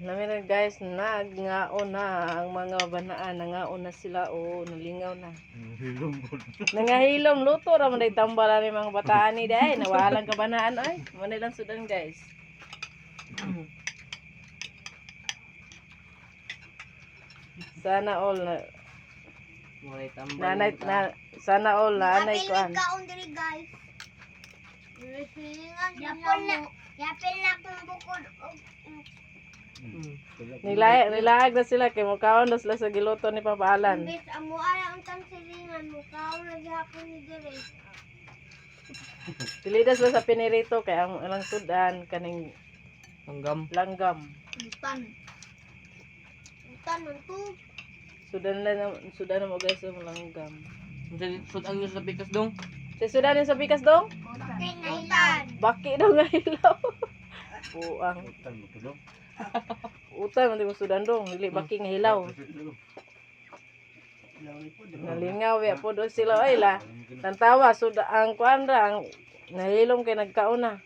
Namin guys, nagngaon na ang mga banaan, nangaon na sila o nalingaw na. Nangahilom luto ra man day tambal ni mga bataan ni day, nawalang kabanaan ay. Mo nilang sudan guys. Sana all na nanay na sana all na anay ko an. Kaon diri guys. Yapil na kung bukod. Nilaag na sila kay mukaon na sila sa giluto ni Papa Alan. Imbes amo ara untang silingan mo kaon na gihapon ni diri. Tilida sila sa pinirito kay ang ilang sudan kaning langgam. Utan to. Sudan mo guys ang langgam. Ang sa pikas dong. Si sudan sa bikas dong? Kay nailan. Baki daw nga ilaw. Buang. Utan man mo sudan dong, dili baki nga hilaw. Nalingaw ya po doon sila ay la. Tantawa suda ang kuan ra ang nahilom kay nagkaon na.